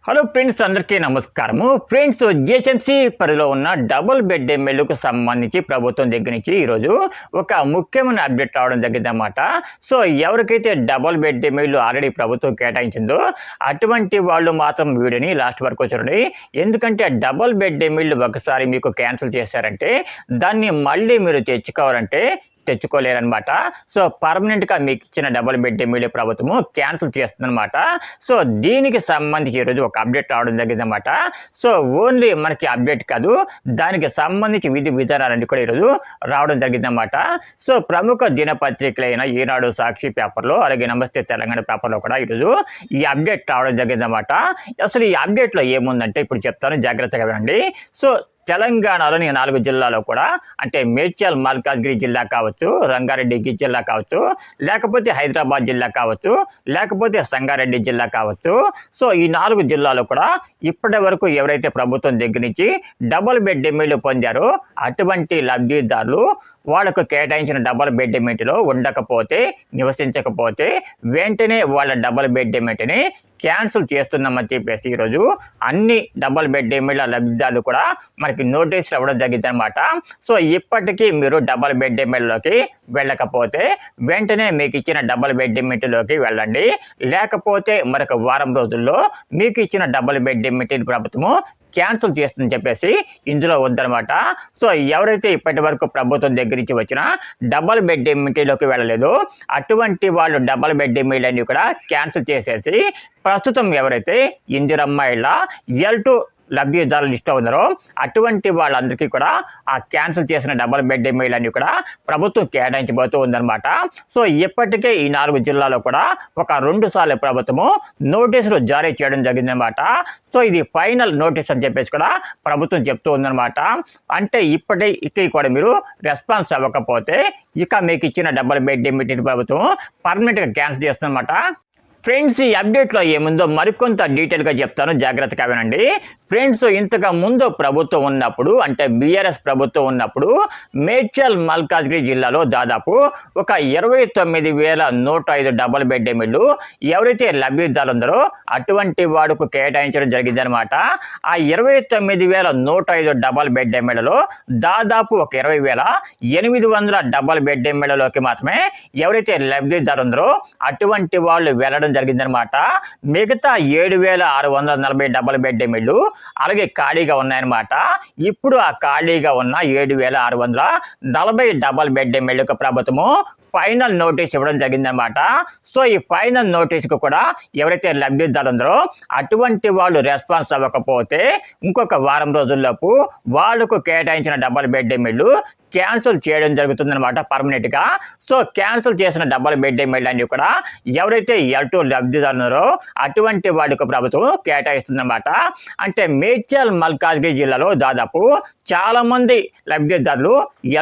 Hello friends, అందరికీ నమస్కారము. Friends, GHMC పరిధిలో ఉన్న డబుల్ బెడ్ ఎమ్మెల్యేలకు సంబంధించి ప్రభుత్వం దగ్గర నుంచి ఈరోజు ఒక ముఖ్యమైన అప్డేట్ రావడం జరిగిందన్నమాట. సో ఎవరికైతే డబుల్ బెడ్ ఎమ్మెల్యేలు ఆల్రెడీ ప్రభుత్వం కేటాయించిందో అటువంటి వాళ్ళు మాత్రం వీడియోని లాస్ట్ వరకు చూడండి. ఎందుకంటే డబుల్ బెడ్ ఎమ్మెల్యేలు ఒకసారి మీకు క్యాన్సిల్ చేశారంటే దాన్ని మళ్ళీ మీరు తెచ్చుకోలేరనమాట. సో పర్మనెంట్గా మీకు ఇచ్చిన డబుల్ బెడ్ ఎమ్మెల్యే ప్రభుత్వము క్యాన్సిల్ చేస్తుందన్నమాట. సో దీనికి సంబంధించి ఈరోజు ఒక అప్డేట్ రావడం జరిగిందన్నమాట. సో ఓన్లీ మనకి అప్డేట్ కాదు, దానికి సంబంధించి విధి విధానాలన్నీ కూడా ఈరోజు రావడం జరిగిందన్నమాట. సో ప్రముఖ దినపత్రికలైన ఈనాడు, సాక్షి పేపర్లో, అలాగే నమస్తే తెలంగాణ పేపర్లో కూడా ఈరోజు ఈ అప్డేట్ రావడం జరిగిందన్నమాట. అసలు ఈ అప్డేట్లో ఏముందంటే ఇప్పుడు చెప్తాను, జాగ్రత్తగా వినండి. సో తెలంగాణలోని 4 జిల్లాలో కూడా, అంటే మేడ్చల్ మల్కాజ్గిరి జిల్లా కావచ్చు, రంగారెడ్డి జిల్లా కావచ్చు, లేకపోతే హైదరాబాద్ జిల్లా కావచ్చు, లేకపోతే సంగారెడ్డి జిల్లా కావచ్చు. సో ఈ 4 జిల్లాలో కూడా ఇప్పటి వరకు ఎవరైతే ప్రభుత్వం దగ్గర నుంచి డబుల్ బెడ్ ఎమ్మెల్యే పొందారో అటువంటి లబ్ధిదారులు వాళ్ళకు కేటాయించిన డబుల్ బెడ్ ఎమ్మెల్యేలో ఉండకపోతే, నివసించకపోతే వెంటనే వాళ్ళ డబుల్ బెడ్ ఎమ్మెల్యేని క్యాన్సిల్ చేస్తున్నామని చెప్పేసి ఈరోజు అన్ని డబుల్ బెడ్ ఎమ్మెల్యే లబ్ధిదారులు కూడా మనకి నోటీస్ ఇవ్వడం జరిగింది అనమాట. సో ఇప్పటికీ మీరు డబుల్ బెడ్ ఎమ్మెల్యేలోకి వెళ్ళకపోతే వెంటనే మీకు ఇచ్చిన డబుల్ బెడ్ ఎమ్మెల్యేలోకి వెళ్ళండి. లేకపోతే మరొక వారం రోజుల్లో మీకు ఇచ్చిన డబుల్ బెడ్ ఎమ్మెల్యే ప్రభుత్వము క్యాన్సిల్ చేస్తుందని చెప్పేసి ఇందులో ఉందన్నమాట. సో ఎవరైతే ఇప్పటి వరకు ప్రభుత్వం దగ్గర నుంచి వచ్చిన డబుల్ బెడ్ ఎమ్మెల్యేలోకి వెళ్ళలేదో అటువంటి వాళ్ళు డబుల్ బెడ్ ఎమ్మెల్యేని కూడా క్యాన్సిల్ చేసేసి ప్రస్తుతం ఎవరైతే ఇందిరమ్మ ఇళ్ళ L2 లబ్ధిదారుల లిస్ట్లో ఉన్నారో అటువంటి వాళ్ళందరికీ కూడా ఆ క్యాన్సిల్ చేసిన డబుల్ బెడ్ ఎమ్మెల్యేని కూడా ప్రభుత్వం కేటాయించబోతూ ఉందన్నమాట. సో ఇప్పటికే ఈ 4 జిల్లాలో కూడా ఒక 2 సార్లు ప్రభుత్వము నోటీసులు జారీ చేయడం జరిగిందనమాట. సో ఇది ఫైనల్ నోటీస్ అని చెప్పేసి కూడా ప్రభుత్వం చెప్తూ ఉందన్నమాట. అంటే ఇప్పటికీ కూడా మీరు రెస్పాన్స్ అవ్వకపోతే ఇక మీకు ఇచ్చిన డబుల్ బెడ్ ఎమ్మెల్యే ప్రభుత్వం పర్మనెంట్గా క్యాన్సిల్ చేస్తుందన్నమాట. ఫ్రెండ్స్, ఈ అప్డేట్లో ఏముందో మరికొంత డీటెయిల్గా చెప్తాను, జాగ్రత్తగా వినండి. ఫ్రెండ్స్, ఇంతకు ముందు ప్రభుత్వం ఉన్నప్పుడు, అంటే బీఆర్ఎస్ ప్రభుత్వం ఉన్నప్పుడు మేడ్చల్ మల్కాజ్గిరి జిల్లాలో దాదాపు ఒక 29,105 డబుల్ బెడ్ ఎమ్మెల్యేలు ఎవరైతే లబ్ధిదారులు ఉందరో అటువంటి వాడుకు కేటాయించడం జరిగిందనమాట. ఆ 29,105 డబుల్ బెడ్ ఎమ్మెల్యేలో దాదాపు ఒక 20,800 డబుల్ బెడ్ ఎమ్మెల్యేలోకి మాత్రమే ఎవరైతే లబ్ధిదారులు ఉందరో అటువంటి వాళ్ళు వెళ్ళడం జరిగిందనమాట. మిగతా 7,640 డబుల్ బెడ్ ఎమ్మెల్యేలు అలాగే ఖాళీగా ఉన్నాయన్నమాట. ఇప్పుడు ఆ ఖాళీగా ఉన్న 7,640 డబుల్ బెడ్ ఎమ్మెల్యేలకు ప్రభుత్వము ఫైనల్ నోటీస్ ఇవ్వడం జరిగిందనమాట. సో ఈ ఫైనల్ నోటీస్కు కూడా ఎవరైతే లబ్ధిదారులు ఉందరో అటువంటి వాళ్ళు రెస్పాన్స్ అవ్వకపోతే ఇంకొక వారం రోజుల్లోపు వాళ్ళకు కేటాయించిన డబుల్ బెడ్ ఎమ్మెల్యేలు క్యాన్సిల్ చేయడం జరుగుతుందన్నమాట పర్మనెంట్గా. సో క్యాన్సిల్ చేసిన డబుల్ బెడ్ ఎమ్మెల్యేని కూడా ఎవరైతే L2 లబ్ధిదారులు ఉన్నారో అటువంటి వాడికి ప్రభుత్వం కేటాయిస్తుందన్నమాట. అంటే మేడ్చల్ మల్కాజ్గిరి జిల్లాలో దాదాపు చాలామంది లబ్ధిదారులు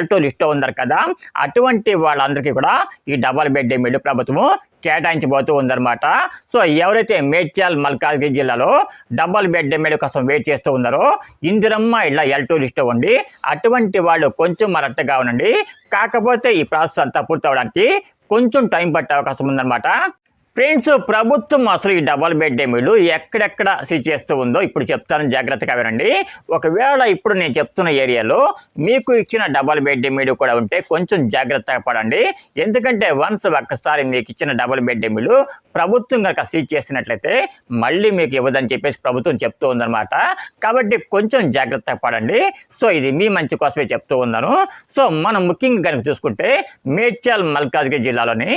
L2 లిస్ట్లో ఉన్నారు కదా, అటువంటి వాళ్ళందరికీ కూడా ఈ డబుల్ బెడ్ ఎమ్మెల్యే ప్రభుత్వము కేటాయించబోతూ ఉందన్నమాట. సో ఎవరైతే మేడ్చల్ మల్కాజ్గిరి జిల్లాలో డబుల్ బెడ్ ఎమ్మెల్యే కోసం వెయిట్ చేస్తూ ఉన్నారో ఇందిరమ్మ ఇళ్ళ L2 లిస్టు ఉండి అటువంటి వాళ్ళు కొంచెం అలర్ట్గా ఉండండి. కాకపోతే ఈ ప్రాసెస్ అంతా పూర్తవడానికి కొంచెం టైం పట్టే అవకాశం ఉందన్నమాట. ఫ్రెండ్స్, ప్రభుత్వం అసలు ఈ డబుల్ బెడ్ ఎమ్మెల్యేలు ఎక్కడెక్కడ సీజ్ చేస్తూ ఉందో ఇప్పుడు చెప్తాను, జాగ్రత్తగా వినండి. ఒకవేళ ఇప్పుడు నేను చెప్తున్న ఏరియాలో మీకు ఇచ్చిన డబుల్ బెడ్ ఎమ్మెల్యే కూడా ఉంటే కొంచెం జాగ్రత్తగా పడండి. ఎందుకంటే వన్స్ ఒక్కసారి మీకు ఇచ్చిన డబుల్ బెడ్ ఎమ్మెల్యే ప్రభుత్వం కనుక సీజ్ చేసినట్లయితే మళ్ళీ మీకు ఇవ్వదని చెప్పేసి ప్రభుత్వం చెప్తూ ఉందన్నమాట. కాబట్టి కొంచెం జాగ్రత్తగా పడండి. సో ఇది మీ మంచి కోసమే చెప్తూ ఉన్నాను. సో మనం ముఖ్యంగా కనుక చూసుకుంటే మేడ్చల్ మల్కాజ్గిరి జిల్లాలోని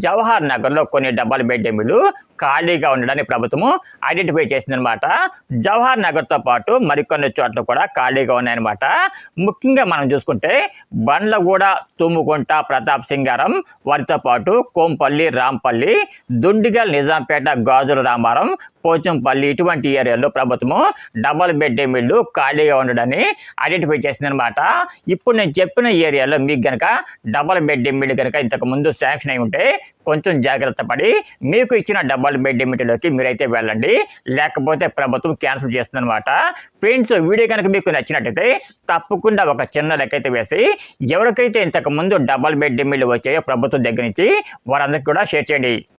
జవహర్ నగర్లో కొన్ని డబుల్ బెడ్ ఎమ్మెల్యేలు ఖాళీగా ఉండడాన్ని ప్రభుత్వము ఐడెంటిఫై చేసిందనమాట. జవహర్ నగర్తో పాటు మరికొన్ని చోట్ల కూడా ఖాళీగా ఉన్నాయన్నమాట. ముఖ్యంగా మనం చూసుకుంటే బండ్లగూడ, తుమ్ముకుంట, ప్రతాప్ సింగారం, వారితో పాటు కోంపల్లి, రాంపల్లి, దుండిగల్, నిజాంపేట, గాజుల రామారం, పోచంపల్లి ఇటువంటి ఏరియాలో ప్రభుత్వము డబుల్ బెడ్ ఎమ్మెల్యేలు ఖాళీగా ఉండడాన్ని ఐడెంటిఫై చేసిందనమాట. ఇప్పుడు నేను చెప్పిన ఏరియాలో మీకు కనుక డబుల్ బెడ్ ఎమ్మెల్యే కనుక ఇంతకు ముందు శాంక్షన్ అయి ఉంటే కొంచెం జాగ్రత్త పడి మీకు ఇచ్చిన డబుల్ బెడ్ ఎమ్మెల్యేలోకి మీరైతే వెళ్ళండి. లేకపోతే ప్రభుత్వం క్యాన్సిల్ చేస్తుందన్నమాట. ఫ్రెండ్స్, వీడియో కనుక మీకు నచ్చినట్టయితే తప్పకుండా ఒక చిన్న లెక్క అయితే వేసి ఎవరికైతే ఇంతకు ముందు డబుల్ బెడ్ ఎమ్మెల్యే వచ్చాయో ప్రభుత్వం దగ్గర నుంచి వారందరికీ కూడా షేర్ చేయండి.